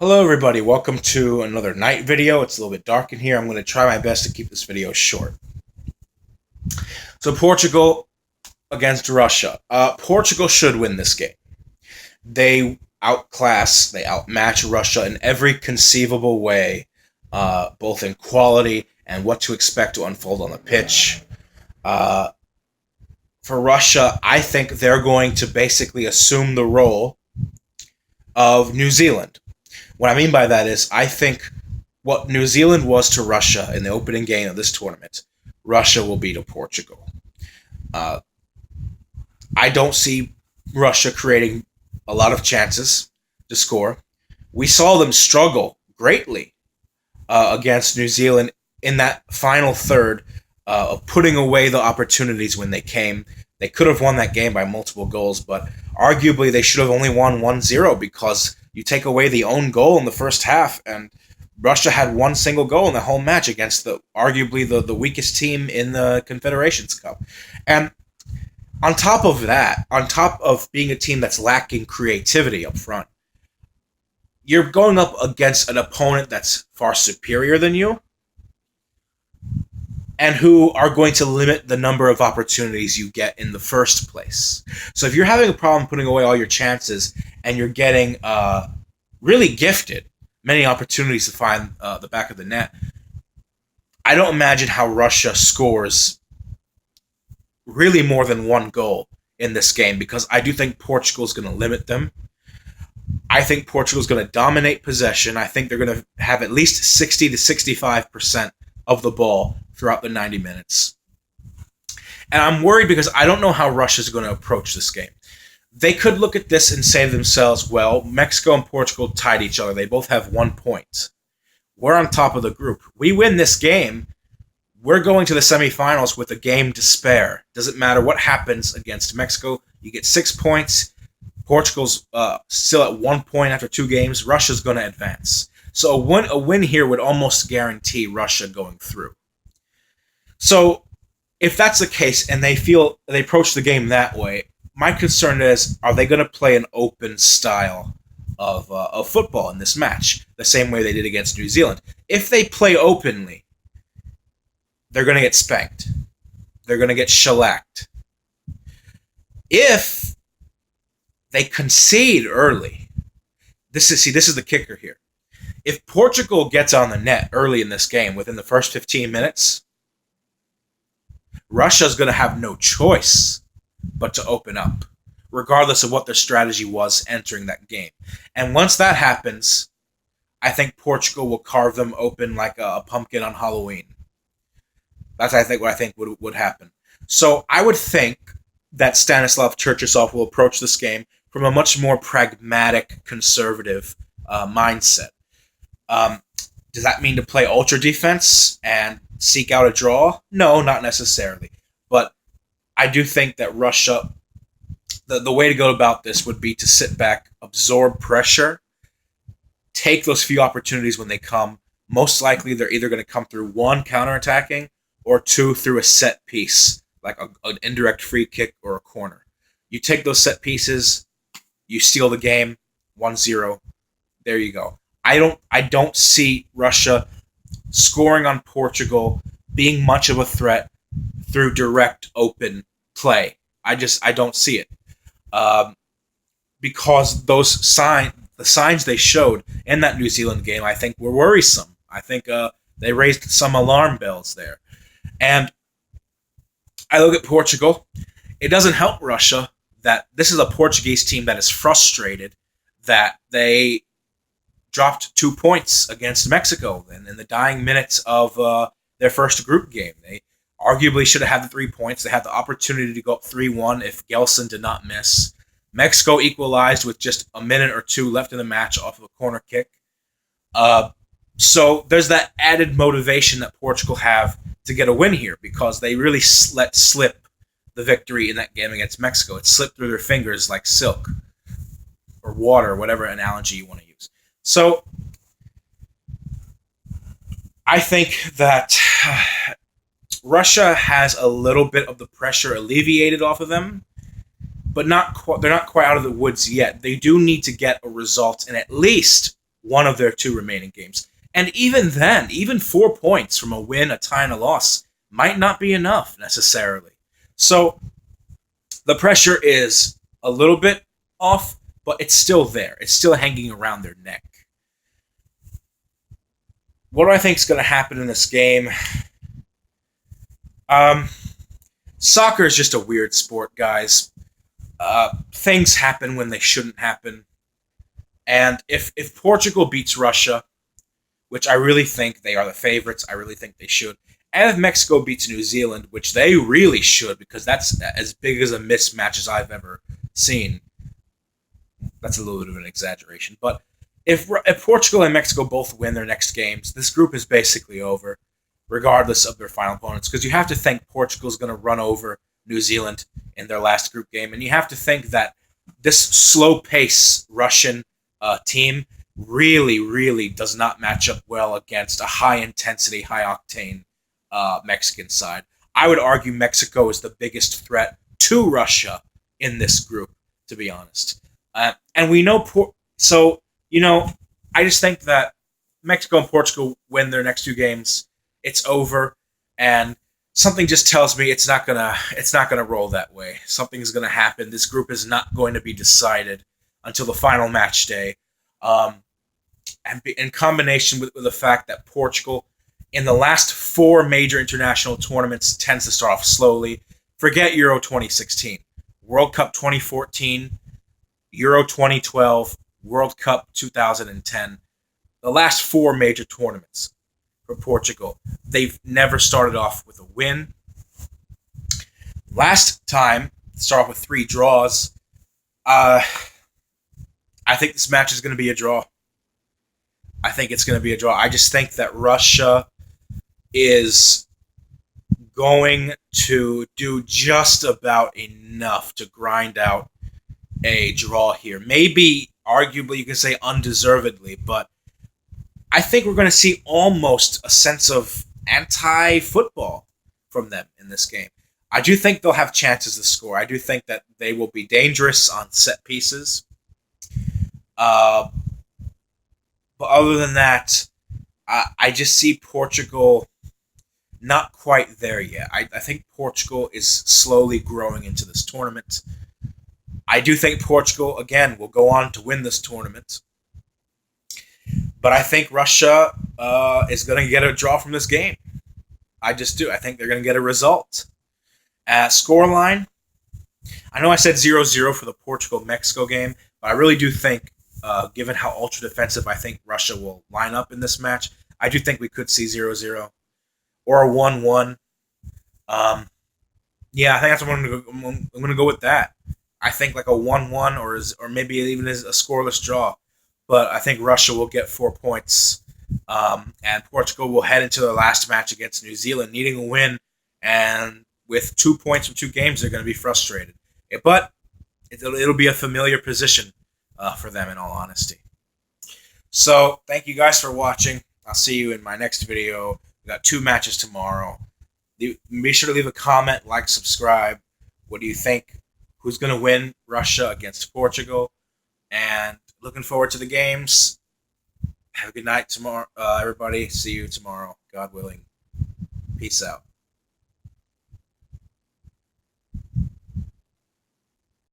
Hello everybody, welcome to another night video. It's a little bit dark in here. I'm going to try my best to keep this video short. So Portugal against Russia. Portugal should win this game. They outmatch Russia in every conceivable way, both in quality and what to expect to unfold on the pitch. For Russia, I think they're going to basically assume the role of New Zealand. What I mean by that is, I think what New Zealand was to Russia in the opening game of this tournament, Russia will be to Portugal. Uh, I don't see Russia creating a lot of chances to score. We saw them struggle greatly against New Zealand in that final third of putting away the opportunities when they came. They could have won that game by multiple goals, but arguably they should have only won 1-0 because you take away the own goal in the first half, and Russia had one single goal in the whole match against arguably the weakest team in the Confederations Cup. And on top of that, on top of being a team that's lacking creativity up front, you're going up against an opponent that's far superior than you and who are going to limit the number of opportunities you get in the first place. So if you're having a problem putting away all your chances and you're getting really gifted many opportunities to find the back of the net, I don't imagine how Russia scores really more than one goal in this game, because I do think Portugal's going to limit them. I think Portugal's going to dominate possession. I think they're going to have at least 60 to 65% of the ball throughout the 90 minutes. And I'm worried because I don't know how Russia's going to approach this game. They could look at this and say to themselves, well, Mexico and Portugal tied each other. They both have 1 point. We're on top of the group. We win this game, we're going to the semifinals with a game to spare. Doesn't matter what happens against Mexico. You get 6 points. Portugal's still at 1 point after 2 games. Russia's going to advance. So a win here would almost guarantee Russia going through. So if that's the case and they approach the game that way, my concern is, are they going to play an open style of football in this match, the same way they did against New Zealand? If they play openly, they're going to get spanked. They're going to get shellacked. If they concede early, this is the kicker here. If Portugal gets on the net early in this game, within the first 15 minutes, Russia's going to have no choice but to open up, regardless of what their strategy was entering that game. And once that happens, I think Portugal will carve them open like a pumpkin on Halloween. That's what I think would happen. So I would think that Stanislav Cherchesov will approach this game from a much more pragmatic, conservative mindset. Does that mean to play ultra defense and seek out a draw? No, not necessarily. But I do think that Russia, the way to go about this would be to sit back, absorb pressure, take those few opportunities when they come. Most likely they're either going to come through 1, counterattacking, or 2, through a set piece, like an indirect free kick or a corner. You take those set pieces, you steal the game, 1-0, there you go. I don't see Russia scoring on Portugal, being much of a threat through direct open play. I don't see it. Because the signs they showed in that New Zealand game, I think, were worrisome. I think they raised some alarm bells there. And I look at Portugal. It doesn't help Russia that this is a Portuguese team that is frustrated that they dropped 2 points against Mexico in the dying minutes of their first group game. They arguably should have had the 3 points. They had the opportunity to go up 3-1 if Gelson did not miss. Mexico equalized with just a minute or 2 left in the match off of a corner kick. So there's that added motivation that Portugal have to get a win here, because they really let slip the victory in that game against Mexico. It slipped through their fingers like silk or water, whatever analogy you want to use. So I think that Russia has a little bit of the pressure alleviated off of them, but they're not quite out of the woods yet. They do need to get a result in at least one of their two remaining games. And even then, even 4 points from a win, a tie, and a loss might not be enough necessarily. So the pressure is a little bit off, but it's still there. It's still hanging around their neck. What do I think is going to happen in this game? Um, Soccer is just a weird sport, guys. Things happen when they shouldn't happen. And if Portugal beats Russia, which I really think they are the favorites, I really think they should, and if Mexico beats New Zealand, which they really should, because that's as big as a mismatch as I've ever seen. That's a little bit of an exaggeration. But if Portugal and Mexico both win their next games, this group is basically over, regardless of their final opponents. Because you have to think Portugal's going to run over New Zealand in their last group game. And you have to think that this slow pace Russian team really, really does not match up well against a high intensity, high octane Mexican side. I would argue Mexico is the biggest threat to Russia in this group, to be honest. And we know, I just think that Mexico and Portugal win their next two games. It's over, and something just tells me it's not gonna roll that way. Something's gonna happen. This group is not going to be decided until the final match day. And in combination with the fact that Portugal, in the last four major international tournaments, tends to start off slowly. Forget Euro 2016, World Cup 2014, Euro 2012, World Cup 2010. The last four major tournaments for Portugal, they've never started off with a win. Last time, start off with 3 draws. I think this match is going to be a draw. I think it's going to be a draw. I just think that Russia is going to do just about enough to grind out a draw here. Maybe, arguably, you can say undeservedly, but I think we're going to see almost a sense of anti-football from them in this game. I do think they'll have chances to score. I do think that they will be dangerous on set pieces. But other than that, I just see Portugal not quite there yet. I think Portugal is slowly growing into this tournament. I do think Portugal, again, will go on to win this tournament. But I think Russia is going to get a draw from this game. I just do. I think they're going to get a result. Scoreline, I know I said 0-0 for the Portugal-Mexico game, but I really do think, given how ultra-defensive I think Russia will line up in this match, I do think we could see 0-0 or a 1-1. Yeah, I think that's what I'm going to go with that. I think like a 1-1 or maybe even a scoreless draw. But I think Russia will get 4 points. And Portugal will head into the last match against New Zealand, needing a win. And with 2 points from 2 games, they're going to be frustrated. But it'll be a familiar position for them, in all honesty. So thank you guys for watching. I'll see you in my next video. We got 2 matches tomorrow. Be sure to leave a comment, like, subscribe. What do you think? Who's going to win Russia against Portugal? And looking forward to the games. Have a good night tomorrow, everybody. See you tomorrow, God willing. Peace out.